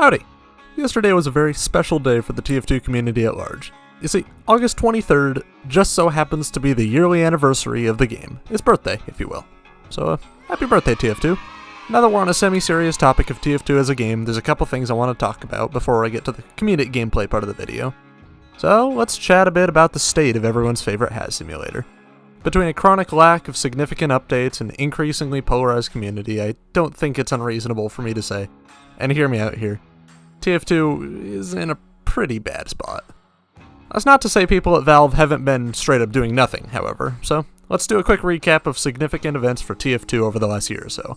Howdy! Yesterday was a very special day for the TF2 community at large. You see, August 23rd just so happens to be the yearly anniversary of the game. Its birthday, if you will. So, happy birthday, TF2. Now that we're on a semi-serious topic of TF2 as a game, there's a couple things I want to talk about before I get to the community gameplay part of the video. So, let's chat a bit about the state of everyone's favorite hat simulator. Between a chronic lack of significant updates and increasingly polarized community, I don't think it's unreasonable for me to say, and hear me out here, TF2 is in a pretty bad spot. That's not to say people at Valve haven't been straight up doing nothing, however, so let's do a quick recap of significant events for TF2 over the last year or so.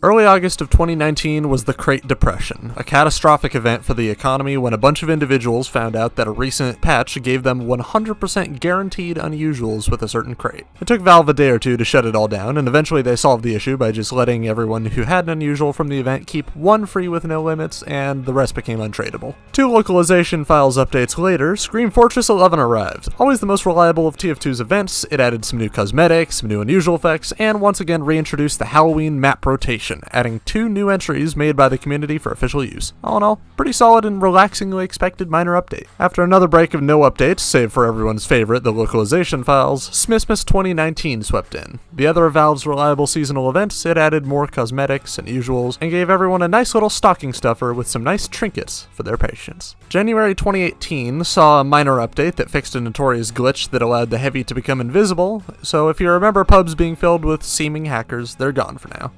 Early August of 2019 was the Crate Depression, a catastrophic event for the economy when a bunch of individuals found out that a recent patch gave them 100% guaranteed unusuals with a certain crate. It took Valve a day or two to shut it all down, and eventually they solved the issue by just letting everyone who had an unusual from the event keep one free with no limits, and the rest became untradeable. 2 localization files updates later, Scream Fortress 11 arrived. Always the most reliable of TF2's events, it added some new cosmetics, some new unusual effects, and once again reintroduced the Halloween map rotation, adding 2 new entries made by the community for official use. All in all, pretty solid and relaxingly expected minor update. After another break of no updates, save for everyone's favorite, the localization files, Smissmas 2019 swept in. The other of Valve's reliable seasonal events, it added more cosmetics and usuals, and gave everyone a nice little stocking stuffer with some nice trinkets for their patience. January 2018 saw a minor update that fixed a notorious glitch that allowed the heavy to become invisible, so if you remember pubs being filled with seeming hackers, they're gone for now.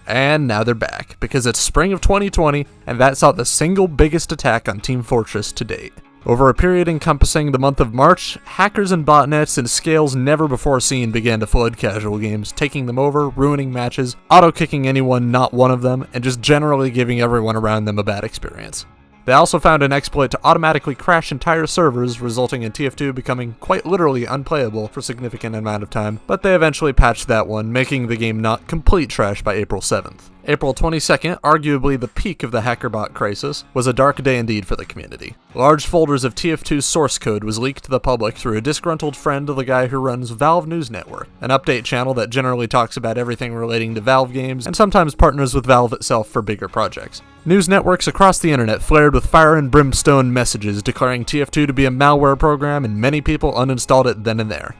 And now they're back, because it's spring of 2020, and that saw the single biggest attack on Team Fortress to date. Over a period encompassing the month of March, hackers and botnets in scales never before seen began to flood casual games, taking them over, ruining matches, auto-kicking anyone not one of them, and just generally giving everyone around them a bad experience. They also found an exploit to automatically crash entire servers, resulting in TF2 becoming quite literally unplayable for a significant amount of time, but they eventually patched that one, making the game not complete trash by April 7th. April 22nd, arguably the peak of the HackerBot crisis, was a dark day indeed for the community. Large folders of TF2's source code was leaked to the public through a disgruntled friend of the guy who runs Valve News Network, an update channel that generally talks about everything relating to Valve games and sometimes partners with Valve itself for bigger projects. News networks across the internet flared with fire and brimstone messages declaring TF2 to be a malware program, and many people uninstalled it then and there.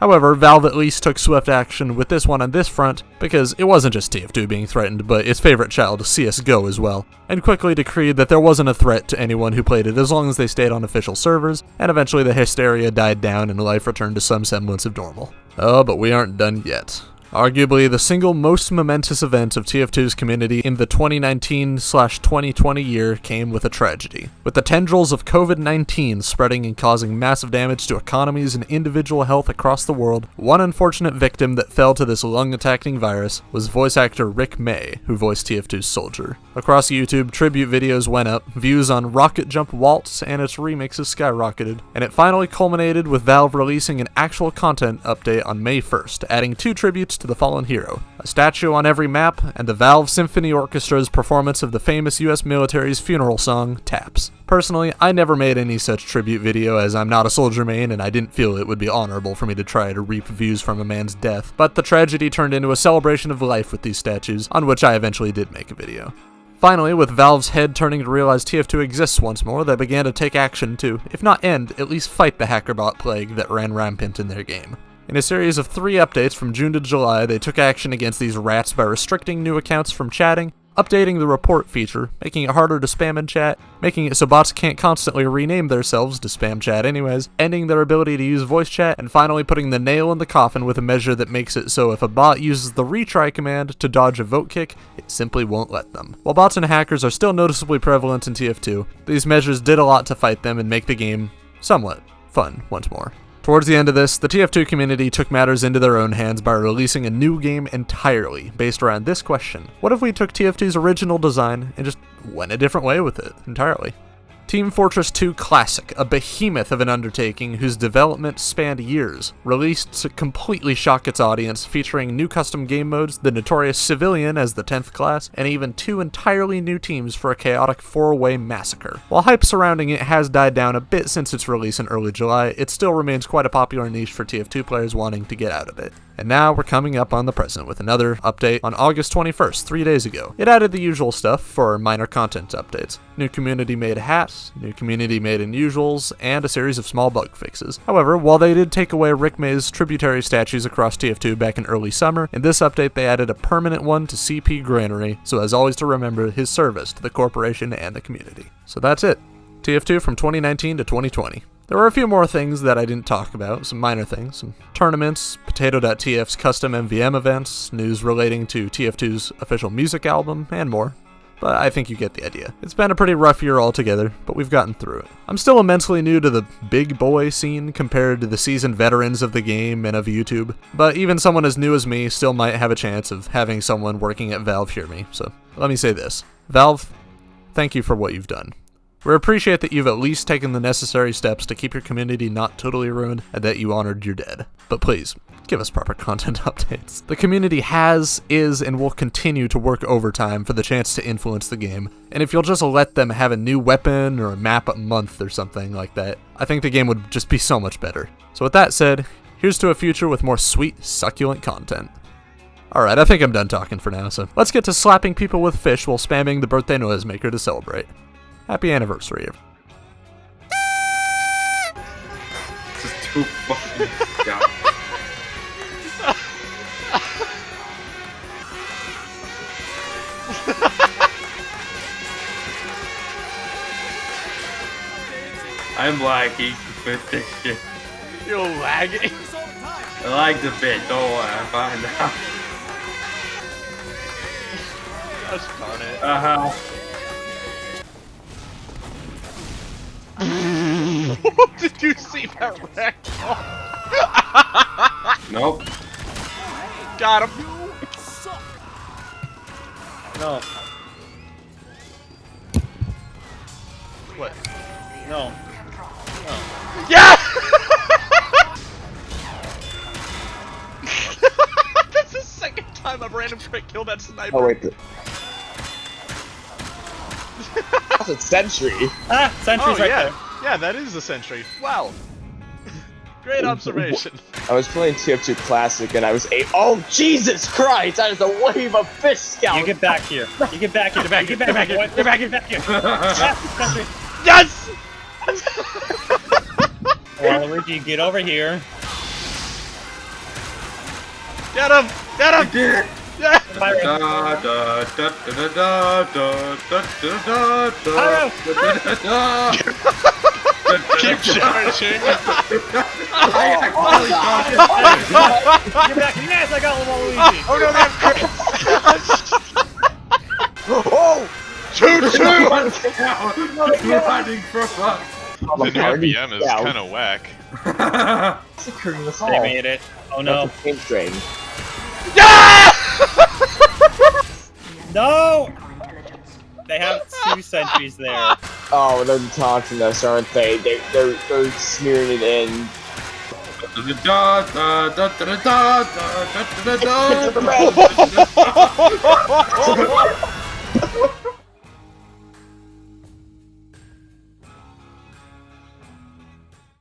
However, Valve at least took swift action with this one on this front, because it wasn't just TF2 being threatened, but its favorite child, CSGO, as well, and quickly decreed that there wasn't a threat to anyone who played it as long as they stayed on official servers, and eventually the hysteria died down and life returned to some semblance of normal. Oh, but we aren't done yet. Arguably the single most momentous event of TF2's community in the 2019/2020 year came with a tragedy. With the tendrils of COVID-19 spreading and causing massive damage to economies and individual health across the world, one unfortunate victim that fell to this lung-attacking virus was voice actor Rick May, who voiced TF2's Soldier. Across YouTube, tribute videos went up, views on Rocket Jump Waltz and its remixes skyrocketed, and it finally culminated with Valve releasing an actual content update on May 1st, adding 2 tributes to the fallen hero, a statue on every map, and the Valve Symphony Orchestra's performance of the famous US military's funeral song, Taps. Personally, I never made any such tribute video as I'm not a soldier main and I didn't feel it would be honorable for me to try to reap views from a man's death, but the tragedy turned into a celebration of life with these statues, on which I eventually did make a video. Finally, with Valve's head turning to realize TF2 exists once more, they began to take action to, if not end, at least fight the HackerBot plague that ran rampant in their game. In a series of 3 updates from June to July, they took action against these rats by restricting new accounts from chatting, updating the report feature, making it harder to spam in chat, making it so bots can't constantly rename themselves to spam chat anyways, ending their ability to use voice chat, and finally putting the nail in the coffin with a measure that makes it so if a bot uses the retry command to dodge a vote kick, it simply won't let them. While bots and hackers are still noticeably prevalent in TF2, these measures did a lot to fight them and make the game somewhat fun once more. Towards the end of this, the TF2 community took matters into their own hands by releasing a new game entirely based around this question: what if we took TF2's original design and just went a different way with it entirely? Team Fortress 2 Classic, a behemoth of an undertaking whose development spanned years, released to completely shock its audience, featuring new custom game modes, the notorious Civilian as the 10th class, and even 2 entirely new teams for a chaotic 4-way massacre. While hype surrounding it has died down a bit since its release in early July, it still remains quite a popular niche for TF2 players wanting to get out of it. And now we're coming up on the present with another update on August 21st, 3 days ago. It added the usual stuff for minor content updates. New community made hats, new community made unusuals, and a series of small bug fixes. However, while they did take away Rick May's tributary statues across TF2 back in early summer, in this update they added a permanent one to CP Granary, so as always to remember his service to the corporation and the community. So that's it. TF2 from 2019 to 2020. There were a few more things that I didn't talk about, some minor things, some tournaments, Potato.tf's custom MVM events, news relating to TF2's official music album, and more. But I think you get the idea. It's been a pretty rough year altogether, but we've gotten through it. I'm still immensely new to the big boy scene compared to the seasoned veterans of the game and of YouTube, but even someone as new as me still might have a chance of having someone working at Valve hear me, so let me say this. Valve, thank you for what you've done. We appreciate that you've at least taken the necessary steps to keep your community not totally ruined and that you honored your dead. But please, give us proper content updates. The community has, is, and will continue to work overtime for the chance to influence the game, and if you'll just let them have a new weapon or a map a month or something like that, I think the game would just be so much better. So with that said, here's to a future with more sweet, succulent content. Alright, I think I'm done talking for now, so let's get to slapping people with fish while spamming the birthday noisemaker to celebrate. Happy anniversary. This is too fucking dumb. I'm lagging with this shit. You're lagging? I lagged a bit, don't worry, I'm fine now. Gosh darn it. Uh-huh. Did you see that wreck? Nope. Got him. No. What? No. Yeah! That's the second time I've random trick killed that sniper. Oh wait, that's a sentry. Ah, sentry's Oh, right yeah. there. Yeah, that is the sentry. Wow. Great observation. I was playing TF2 Classic and I was oh Jesus Christ! That is a wave of fish scouts. You get back here. You get back here. Get back here. Get back here. boy. Get back here. Get back here. Ah, sentry. Yes! Waluigi, get over here. Get him! Get him! Did it! Yeah! Pyro. Da da da da da da da da da da da da. Keep charging! I finally got Get back here. Yes, I got Waluigi. Oh no, they have crits! Oh! Choo choo! You're running from us. The The new MVM is kind of whack. Securing us all. They made it. Oh no. That's a paint drain. Yeah! No! They have two sentries there. Oh, they're taunting us, aren't they? They're smearing it in. Da da da da da da da da da.